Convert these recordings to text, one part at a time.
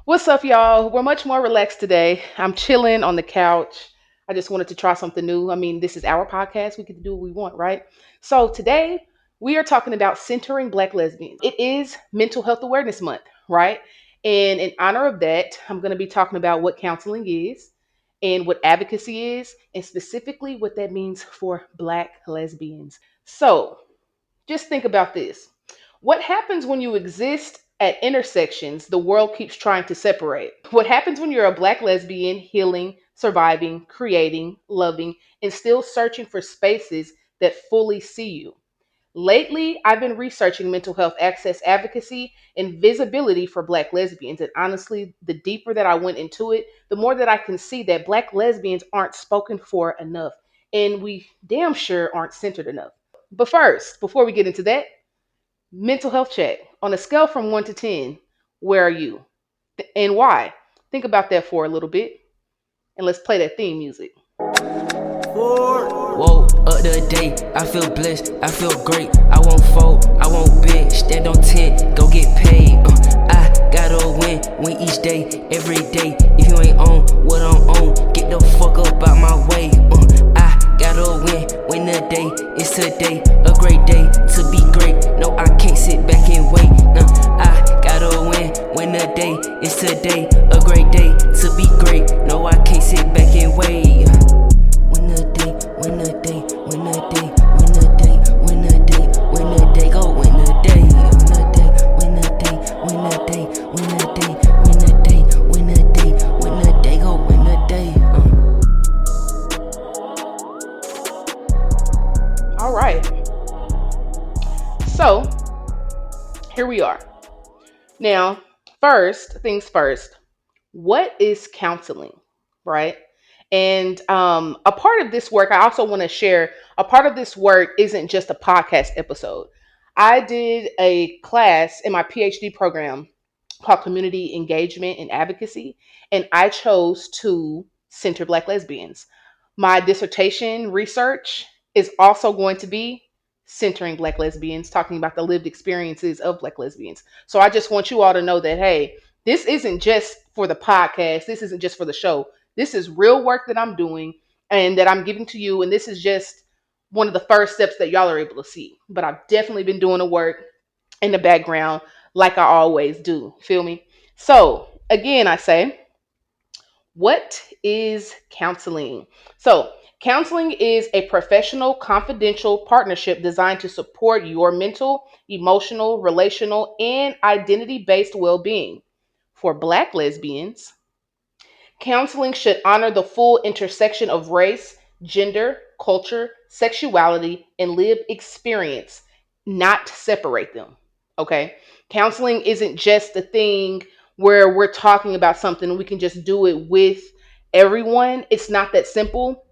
What's up, y'all? We're much more relaxed today. I'm chilling on the couch. I just wanted to try something new. I mean, this is our podcast. We get to do what we want, right? So today we are talking about centering Black lesbians. It is Mental Health Awareness Month, right? And in honor of that, I'm going to be talking about what counseling is and what advocacy is, and specifically what that means for Black lesbians. So just think about this. What happens when you exist at intersections the world keeps trying to separate? What happens when you're a Black lesbian healing, surviving, creating, loving, and still searching for spaces that fully see you? Lately, I've been researching mental health access advocacy and visibility for Black lesbians. And honestly, the deeper that I went into it, the more that I can see that Black lesbians aren't spoken for enough. And we damn sure aren't centered enough. But first, before we get into that, mental health check. On a scale from 1 to 10, where are you? And why? Think about that for a little bit. And let's play that theme music. Whoa, up the day, I feel blessed, I feel great. I won't fold, I won't bend, stand on 10, go get paid. I gotta win each day, every day. If you ain't on what I'm on, get the fuck up out my way. I gotta win the day, it's today, a great day to be great. No, I can't sit back and wait. I gotta win the day, it's today, a great day to be great. No, I can't sit back and wait. Win the day, win the day, win the day, win the day, win the day, win the day, go win the day, win the day, win the day, win the day, win the day, win the day, win the day, win the day, go win the day. All right. So, here we are. Now, first things first, what is counseling, right? And a part of this work, I also want to share a part of this work isn't just a podcast episode. I did a class in my PhD program called Community Engagement and Advocacy, and I chose to center Black lesbians. My dissertation research is also going to be centering Black lesbians, talking about the lived experiences of Black lesbians. So I just want you all to know that, hey, this isn't just for the podcast, this isn't just for the show. This is real work that I'm doing and that I'm giving to you. And this is just one of the first steps that y'all are able to see. But I've definitely been doing the work in the background like I always do. Feel me? So, again, I say, what is counseling? So, counseling is a professional, confidential partnership designed to support your mental, emotional, relational, and identity based well being. For Black lesbians, counseling should honor the full intersection of race, gender, culture, sexuality, and lived experience, not separate them. Okay? Counseling isn't just a thing where we're talking about something and we can just do it with everyone. It's not that simple.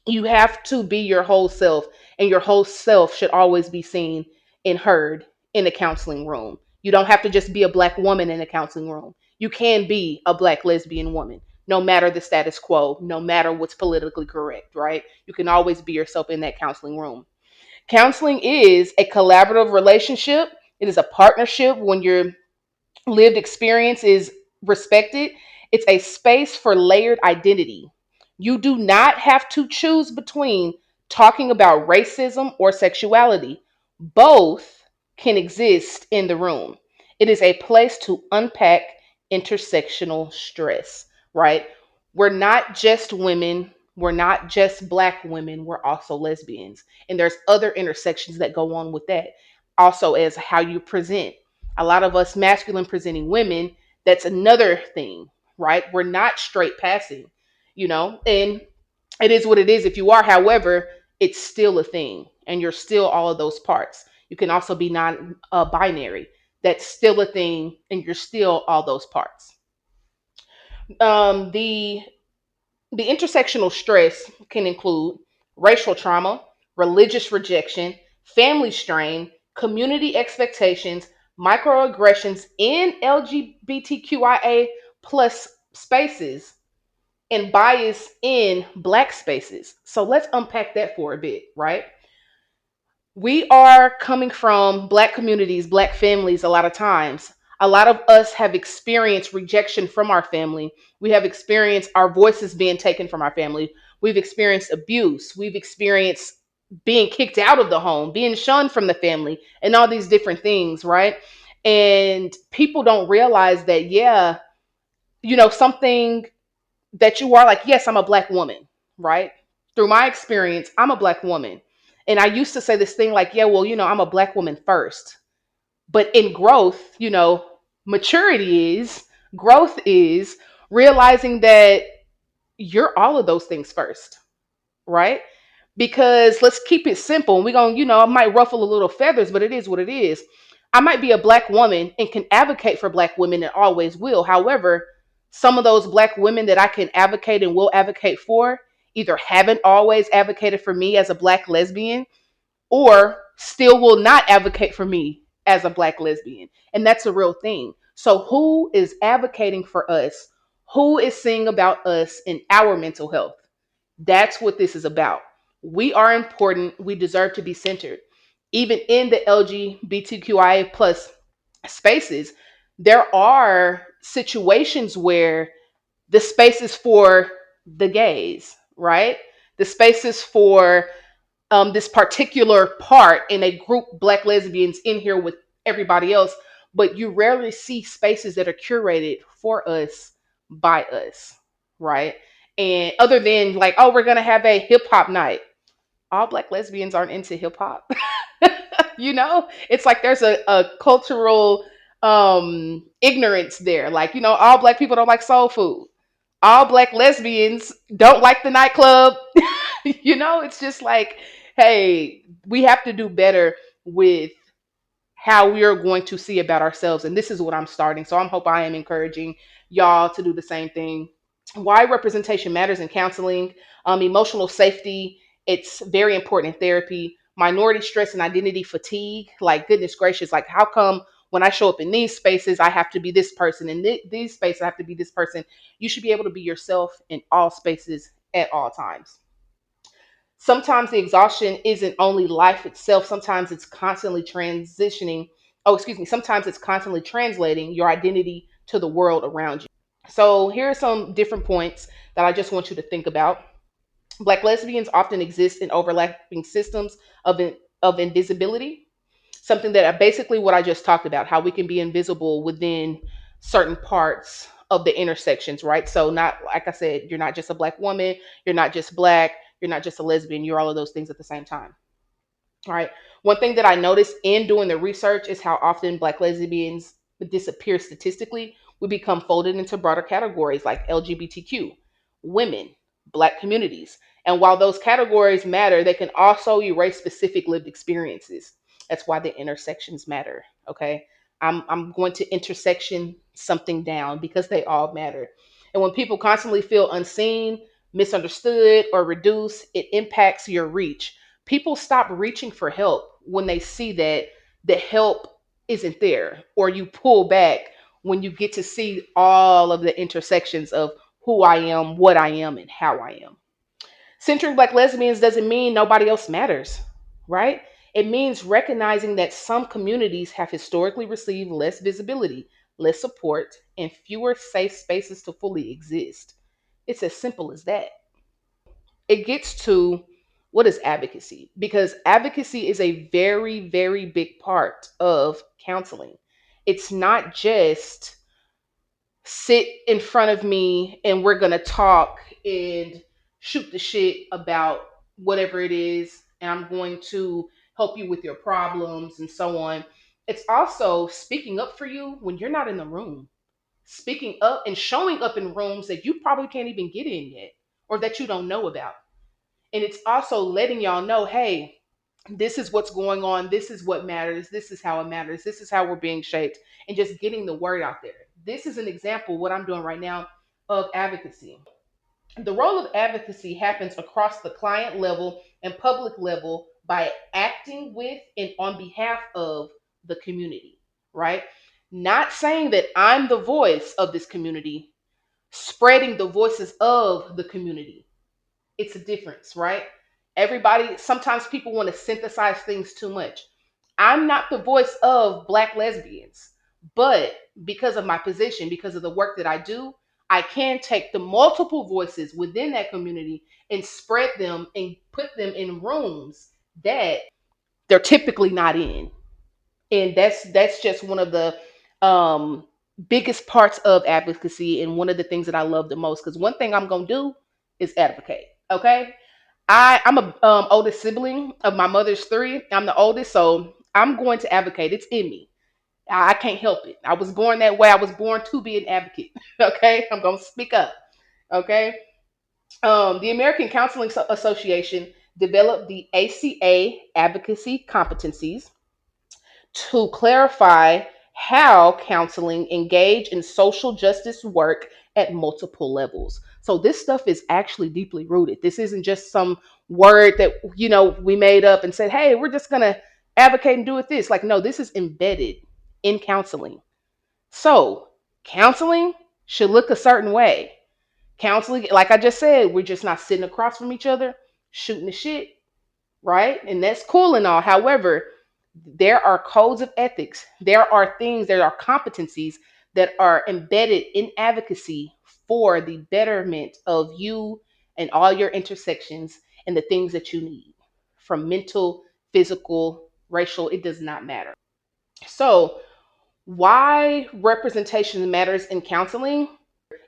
You have to be your whole self, and your whole self should always be seen and heard in a counseling room. You don't have to just be a Black woman in a counseling room. You can be a Black lesbian woman, no matter the status quo, no matter what's politically correct, right? You can always be yourself in that counseling room. Counseling is a collaborative relationship. It is a partnership when your lived experience is respected. It's a space for layered identity. You do not have to choose between talking about racism or sexuality. Both can exist in the room. It is a place to unpack intersectional stress, right? We're not just women, we're not just Black women, we're also lesbians. And there's other intersections that go on with that. Also, as how you present. A lot of us masculine presenting women, that's another thing, right? We're not straight passing, and it is what it is if you are. However, it's still a thing and you're still all of those parts. You can also be non binary. That's still a thing and you're still all those parts. The intersectional stress can include racial trauma, religious rejection, family strain, community expectations, microaggressions in LGBTQIA plus spaces, and bias in Black spaces. So let's unpack that for a bit, right? We are coming from Black communities, Black families a lot of times. A lot of us have experienced rejection from our family. We have experienced our voices being taken from our family. We've experienced abuse. We've experienced being kicked out of the home, being shunned from the family, and all these different things, right? And people don't realize that, yeah, something that you are like, yes, I'm a black woman, right? Through my experience, I'm a black woman. And I used to say this thing like, yeah, well, I'm a black woman first. But in growth, maturity is, growth is realizing that you're all of those things first, right? Because let's keep it simple. We're going to, I might ruffle a little feathers, but it is what it is. I might be a black woman and can advocate for black women and always will. However, some of those black women that I can advocate and will advocate for either haven't always advocated for me as a black lesbian or still will not advocate for me as a black lesbian. And that's a real thing. So, who is advocating for us? Who is saying about us in our mental health? That's what this is about. We are important. We deserve to be centered. Even in the LGBTQIA plus spaces, there are situations where the spaces for the gays, right? The spaces for this particular part in a group black lesbians in here with everybody else, but you rarely see spaces that are curated for us by us, right? And other than like, oh, we're gonna have a hip hop night. All black lesbians aren't into hip hop. It's like there's a cultural ignorance there. Like, all black people don't like soul food. All black lesbians don't like the nightclub. It's just like, hey, we have to do better with how we are going to see about ourselves. And this is what I'm starting. So I am encouraging y'all to do the same thing. Why representation matters in counseling, emotional safety. It's very important in therapy. Minority stress and identity fatigue. Like, goodness gracious, like, how come when I show up in these spaces, I have to be this person? In these spaces, I have to be this person. You should be able to be yourself in all spaces at all times. Sometimes the exhaustion isn't only life itself, sometimes it's constantly transitioning. Oh, excuse me. Sometimes it's constantly translating your identity to the world around you. So, here are some different points that I just want you to think about. Black lesbians often exist in overlapping systems of, of invisibility, something that basically what I just talked about, how we can be invisible within certain parts of the intersections, right? So, not like I said, you're not just a black woman, you're not just black, you're not just a lesbian, you're all of those things at the same time. All right. One thing that I noticed in doing the research is how often black lesbians disappear statistically. We become folded into broader categories like LGBTQ, women, black communities. And while those categories matter, they can also erase specific lived experiences. That's why the intersections matter. Okay. I'm going to intersection something down because they all matter. And when people constantly feel unseen, misunderstood, or reduced, it impacts your reach. People stop reaching for help when they see that the help isn't there, or you pull back when you get to see all of the intersections of who I am, what I am, and how I am. Centering black lesbians doesn't mean nobody else matters, right? It means recognizing that some communities have historically received less visibility, less support, and fewer safe spaces to fully exist. It's as simple as that. It gets to what is advocacy, because advocacy is a very, very big part of counseling. It's not just sit in front of me and we're going to talk and shoot the shit about whatever it is, and I'm going to help you with your problems and so on. It's also speaking up for you when you're not in the room, speaking up and showing up in rooms that you probably can't even get in yet or that you don't know about. And it's also letting y'all know, hey, this is what's going on. This is what matters. This is how it matters. This is how we're being shaped, and just getting the word out there. This is an example, what I'm doing right now, of advocacy. The role of advocacy happens across the client level and public level by acting with and on behalf of the community, right? Not saying that I'm the voice of this community, spreading the voices of the community. It's a difference, right? Everybody, sometimes people want to synthesize things too much. I'm not the voice of black lesbians, but because of my position, because of the work that I do, I can take the multiple voices within that community and spread them and put them in rooms that they're typically not in. And that's just one of the um biggest parts of advocacy, and one of the things that I love the most, because one thing I'm gonna do is advocate. Okay. I'm a oldest sibling of my mother's three. I'm the oldest, so I'm going to advocate. It's in me. I can't help it. I was born that way. I was born to be an advocate. Okay, I'm gonna speak up. Okay, the American Counseling Association developed the ACA advocacy competencies to clarify how counseling engage in social justice work at multiple levels. So this stuff is actually deeply rooted. This isn't just some word that we made up and said, "Hey, we're just going to advocate and do it this." Like, no, this is embedded in counseling. So, counseling should look a certain way. Counseling, like I just said, we're just not sitting across from each other shooting the shit, right? And that's cool and all. However, there are codes of ethics, there are things, there are competencies that are embedded in advocacy for the betterment of you and all your intersections and the things that you need, from mental, physical, racial, it does not matter. So, why representation matters in counseling?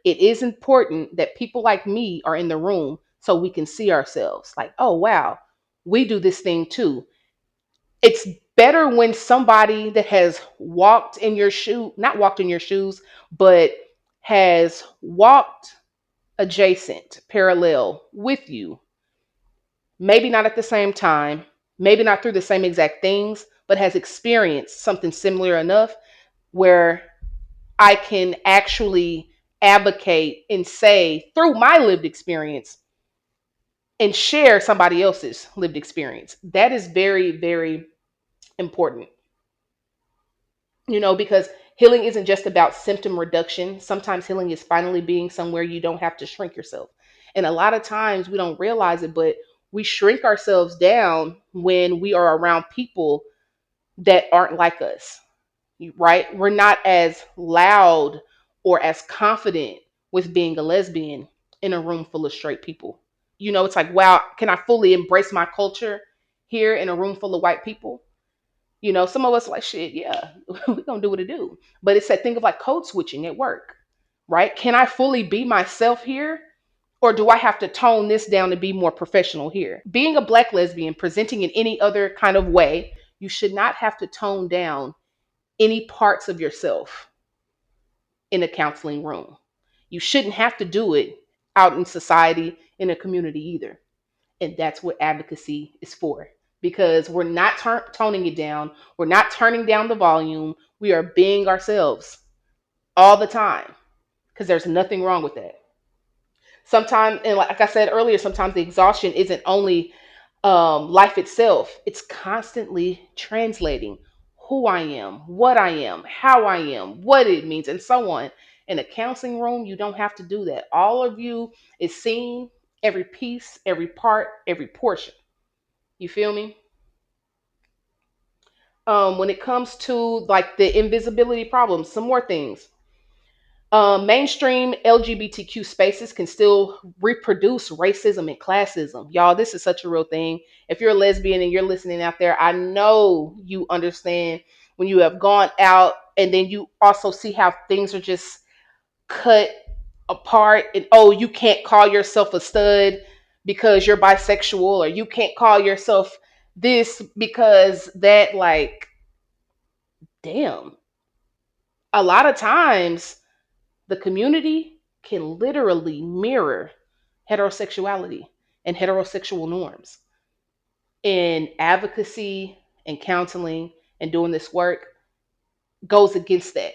It is important that people like me are in the room so we can see ourselves like, oh, wow, we do this thing too. It's better when somebody that has walked in your shoe, not walked in your shoes, but has walked adjacent, parallel with you, maybe not at the same time, maybe not through the same exact things, but has experienced something similar enough where I can actually advocate and say through my lived experience and share somebody else's lived experience. That is very, very important, because healing isn't just about symptom reduction. Sometimes healing is finally being somewhere you don't have to shrink yourself. And a lot of times we don't realize it, but we shrink ourselves down when we are around people that aren't like us, right? We're not as loud or as confident with being a lesbian in a room full of straight people. It's like, wow, can I fully embrace my culture here in a room full of white people? Some of us are like, shit, yeah, we're gonna do what it do. But it's that thing of like code switching at work, right? Can I fully be myself here? Or do I have to tone this down to be more professional here? Being a black lesbian, presenting in any other kind of way, you should not have to tone down any parts of yourself in a counseling room. You shouldn't have to do it out in society, in a community either. And that's what advocacy is for. Because we're not toning it down, we're not turning down the volume, we are being ourselves all the time. Because there's nothing wrong with that. Sometimes, and like I said earlier, sometimes the exhaustion isn't only life itself, it's constantly translating who I am, what I am, how I am, what it means, and so on. In a counseling room, you don't have to do that. All of you is seen, every piece, every part, every portion. You feel me? When it comes to like the invisibility problems, some more things. Mainstream LGBTQ spaces can still reproduce racism and classism. Y'all, this is such a real thing. If you're a lesbian and you're listening out there, I know you understand when you have gone out and then you also see how things are just cut apart, and oh, you can't call yourself a stud because you're bisexual, or you can't call yourself this because that, like, damn. A lot of times the community can literally mirror heterosexuality and heterosexual norms. And advocacy and counseling and doing this work goes against that.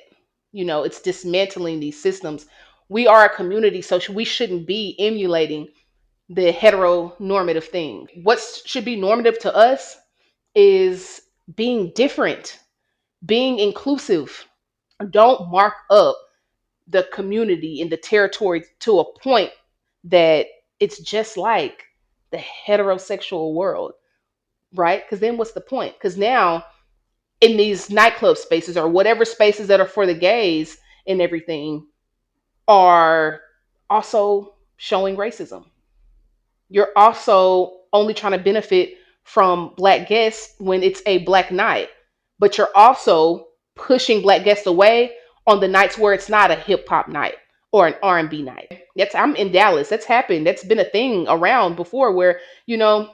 It's dismantling these systems. We are a community, so we shouldn't be emulating the heteronormative thing. What should be normative to us is being different, being inclusive. Don't mark up the community and the territory to a point that it's just like the heterosexual world, right? Because then what's the point? Because now in these nightclub spaces or whatever spaces that are for the gays and everything are also showing racism. You're also only trying to benefit from black guests when it's a black night, but you're also pushing black guests away on the nights where it's not a hip hop night or an R&B night. That's I'm in Dallas. That's happened. That's been a thing around before where, you know,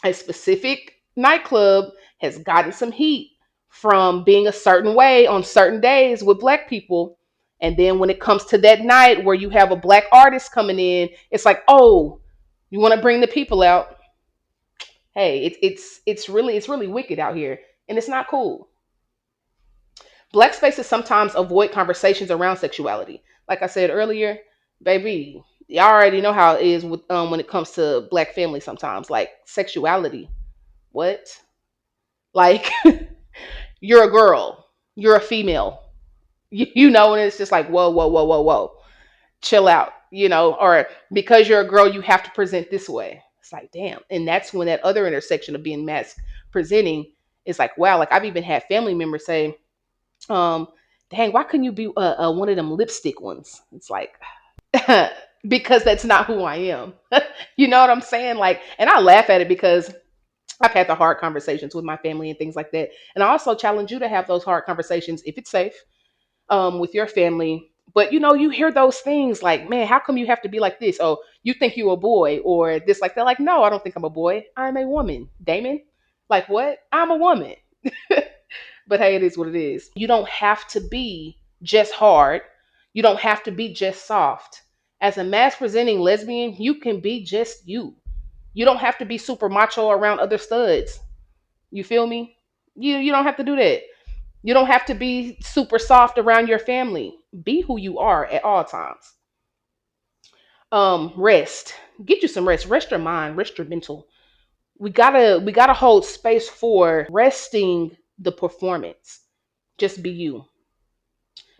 a specific nightclub has gotten some heat from being a certain way on certain days with black people. And then when it comes to that night where you have a black artist coming in, it's like, oh, you want to bring the people out? Hey, it's really wicked out here, and it's not cool. Black spaces sometimes avoid conversations around sexuality. Like I said earlier, baby, y'all already know how it is with when it comes to black families. Sometimes, like sexuality, what? Like you're a girl, you're a female, you know, and it's just like whoa, whoa, whoa, whoa, whoa, chill out, you know, or because you're a girl, you have to present this way. It's like, damn. And that's when that other intersection of being mask presenting is like, wow, like I've even had family members say, um, dang, why couldn't you be one of them lipstick ones? It's like, because that's not who I am. You know what I'm saying? Like, and I laugh at it because I've had the hard conversations with my family and things like that. And I also challenge you to have those hard conversations if it's safe with your family. But you know, you hear those things like, man, how come you have to be like this? Oh, you think you a boy or this like that? Like, no, I don't think I'm a boy. I'm a woman, Damon. Like what? I'm a woman. But hey, it is what it is. You don't have to be just hard. You don't have to be just soft. As a mass presenting lesbian, you can be just you. You don't have to be super macho around other studs. You feel me? You don't have to do that. You don't have to be super soft around your family. Be who you are at all times. Rest. Get you some rest. Rest your mind. Rest your mental. We gotta hold space for resting the performance. Just be you.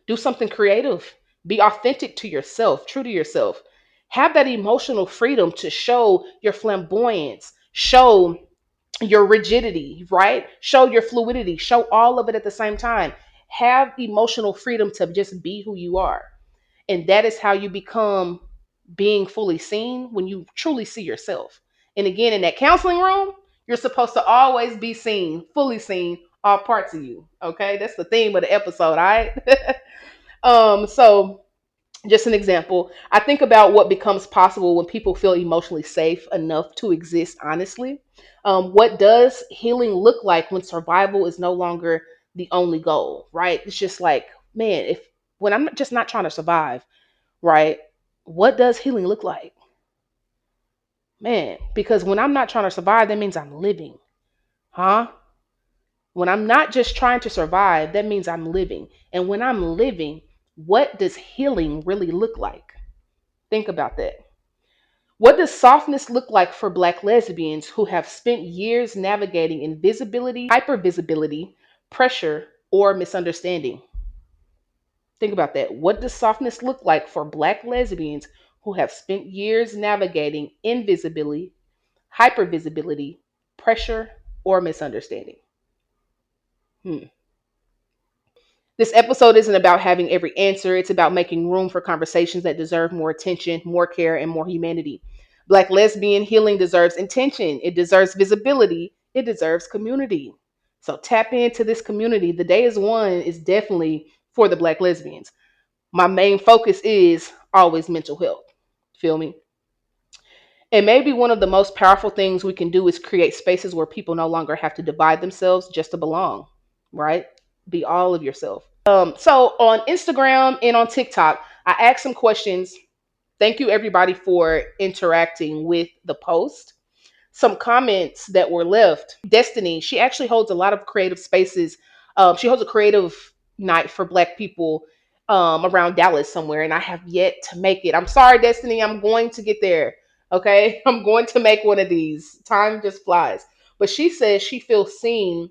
Do something creative. Be authentic to yourself, true to yourself. Have that emotional freedom to show your flamboyance, show your rigidity, right? Show your fluidity, show all of it at the same time. Have emotional freedom to just be who you are. And that is how you become being fully seen when you truly see yourself. And again, in that counseling room, you're supposed to always be seen, fully seen, all parts of you. Okay. That's the theme of the episode. All right. So just an example, I think about what becomes possible when people feel emotionally safe enough to exist honestly. What does healing look like when survival is no longer the only goal, right? It's just like, man, if when I'm just not trying to survive, right? What does healing look like? Man, because when I'm not trying to survive, that means I'm living, huh? When I'm not just trying to survive, that means I'm living. And when I'm living, what does healing really look like? Think about that. What does softness look like for Black lesbians who have spent years navigating invisibility, hypervisibility, pressure, or misunderstanding? Think about that. What does softness look like for Black lesbians who have spent years navigating invisibility, hypervisibility, pressure, or misunderstanding? Hmm. This episode isn't about having every answer. It's about making room for conversations that deserve more attention, more care, and more humanity. Black lesbian healing deserves intention. It deserves visibility. It deserves community. So tap into this community. The day is one is definitely for the Black lesbians. My main focus is always mental health. Feel me? And maybe one of the most powerful things we can do is create spaces where people no longer have to divide themselves just to belong, right? Be all of yourself. So on Instagram and on TikTok, I asked some questions. Thank you everybody for interacting with the post. Some comments that were left. Destiny, she actually holds a lot of creative spaces. She holds a creative night for Black people around Dallas somewhere, and I have yet to make it. I'm sorry, Destiny. I'm going to get there. Okay, I'm going to make one of these. Time just flies. But she says she feels seen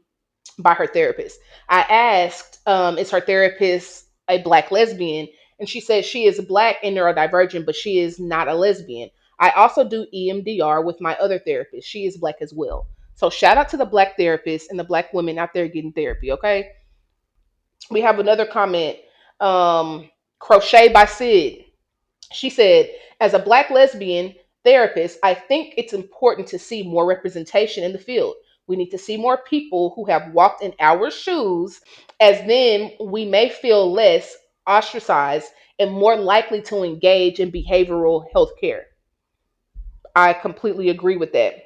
by her therapist. I asked, is her therapist a Black lesbian? And she said she is Black and neurodivergent, but she is not a lesbian. I also do EMDR with my other therapist. She is Black as well. So shout out to the black therapists and the black women out there getting therapy. Okay, we have another comment. Crochet by Sid. She said, as a black lesbian therapist, I think it's important to see more representation in the field. We need to see more people who have walked in our shoes, as then we may feel less ostracized and more likely to engage in behavioral health care. I completely agree with that.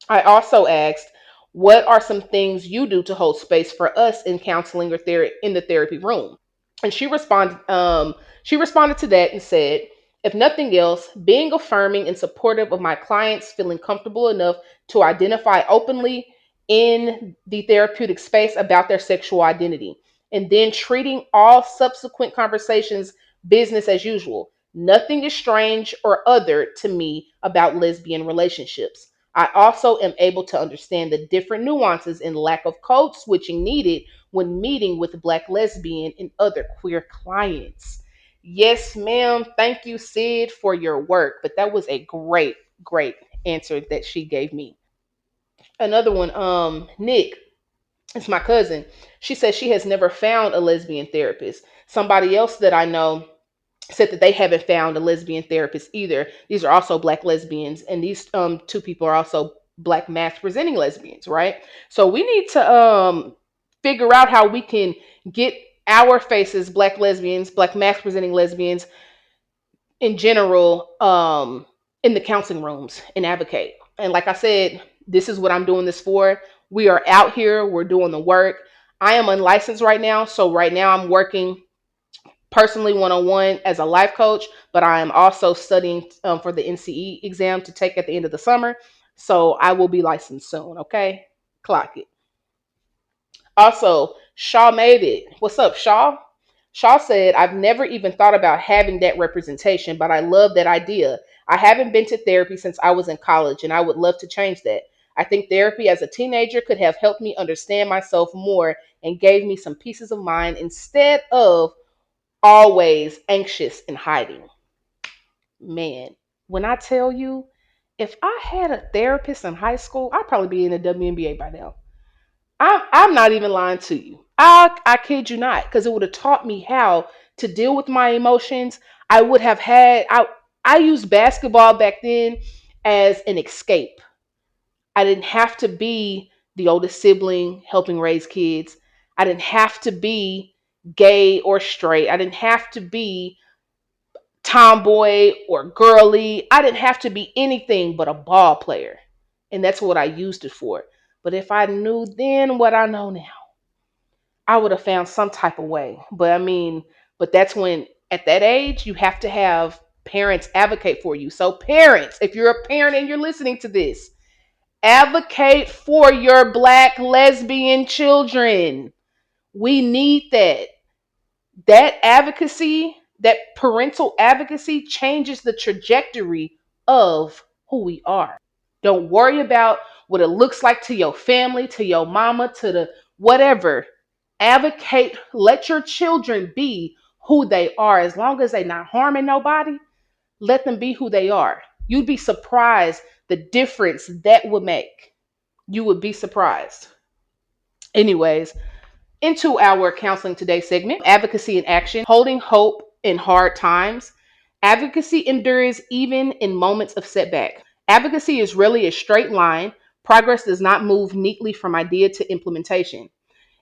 I also asked, what are some things you do to hold space for us in counseling or in the therapy room? And she responded to that and said, if nothing else, being affirming and supportive of my clients, feeling comfortable enough to identify openly in the therapeutic space about their sexual identity, and then treating all subsequent conversations business as usual. Nothing is strange or other to me about lesbian relationships. I also am able to understand the different nuances and lack of code switching needed when meeting with Black lesbian and other queer clients. Yes, ma'am. Thank you, Sid, for your work. But that was a great, great answer that she gave me. Another one, Nick, it's my cousin. She says she has never found a lesbian therapist. Somebody else that I know said that they haven't found a lesbian therapist either. These are also black lesbians, and these two people are also black mass presenting lesbians, right? So we need to figure out how we can get our faces, black lesbians, black mass presenting lesbians in general, in the counseling rooms and advocate. And like I said, this is what I'm doing this for. We are out here, we're doing the work. I am unlicensed right now, so right now I'm working personally one-on-one as a life coach, but I am also studying for the NCE exam to take at the end of the summer. So I will be licensed soon. Okay, clock it. Also, Shaw made it. What's up, Shaw? Shaw said, I've never even thought about having that representation, but I love that idea. I haven't been to therapy since I was in college, and I would love to change that. I think therapy as a teenager could have helped me understand myself more and gave me some pieces of mind instead of always anxious and hiding. Man, when I tell you, if I had a therapist in high school, I'd probably be in the WNBA by now. I'm not even lying to you. I kid you not, because it would have taught me how to deal with my emotions. I would have had I used basketball back then as an escape. I didn't have to be the oldest sibling helping raise kids. I didn't have to be gay or straight. I didn't have to be tomboy or girly. I didn't have to be anything but a ball player. And that's what I used it for. But if I knew then what I know now, I would have found some type of way. But I mean, but that's when at that age, you have to have parents advocate for you. So, parents, if you're a parent and you're listening to this, advocate for your black lesbian children. We need that. That advocacy, that parental advocacy changes the trajectory of who we are. Don't worry about what it looks like to your family, to your mama, to the whatever. Advocate, let your children be who they are. As long as they're not harming nobody, let them be who they are. You'd be surprised the difference that would make. You would be surprised. Anyways, into our counseling today segment, advocacy in action, holding hope in hard times. Advocacy endures even in moments of setback. Advocacy is rarely a straight line. Progress does not move neatly from idea to implementation.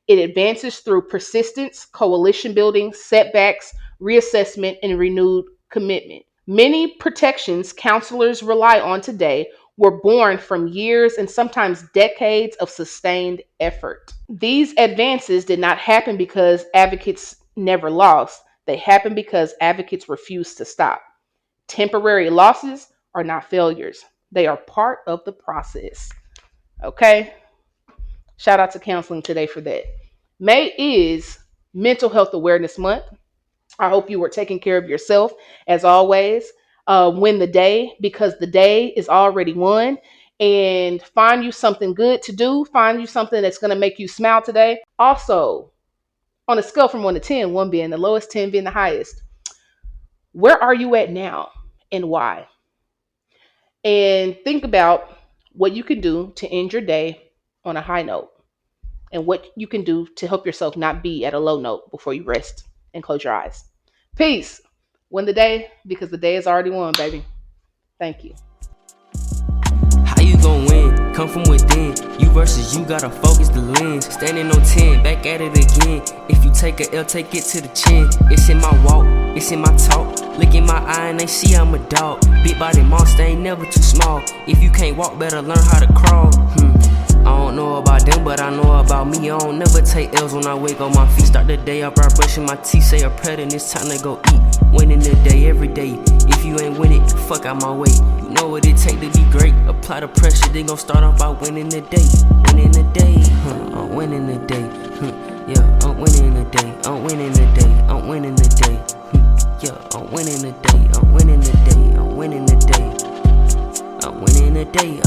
It advances through persistence, coalition building, setbacks, reassessment, and renewed commitment. Many protections counselors rely on today were born from years and sometimes decades of sustained effort. These advances did not happen because advocates never lost. They happened because advocates refused to stop. Temporary losses are not failures. They are part of the process. Okay? Shout out to counseling today for that. May is Mental Health Awareness Month. I hope you were taking care of yourself as always. Win the day because the day is already won. And find you something good to do. Find you something that's going to make you smile today. Also, on a scale from 1 to 10, 1 being the lowest, 10 being the highest, where are you at now and why? And think about what you can do to end your day on a high note, and what you can do to help yourself not be at a low note before you rest and close your eyes. Peace. Win the day because the day is already won, baby. Thank you. How you gon' win? Come from within. You versus you, gotta focus the lens. Standing on 10, back at it again. If you take a L, take it to the chin. It's in my walk, it's in my talk. Look in my eye and they see I'm a dog. Big body monster, ain't never too small. If you can't walk, better learn how to crawl. I don't know about them, but I know about me. I don't never take L's when I wake on my feet. Start the day up, right brushing my teeth. Say a prayer, then it's time to go eat. Winning the day, every day. If you ain't win it, fuck out my way. You know what it take to be great. Apply the pressure, they gon' start off by winning the day. Winning the day, I'm winning the day. Yeah, I'm winning the day. I'm winning the day. I'm winning the day. Yeah, I'm winning the day. I'm winning the day. I'm winning the day. I'm winning the day.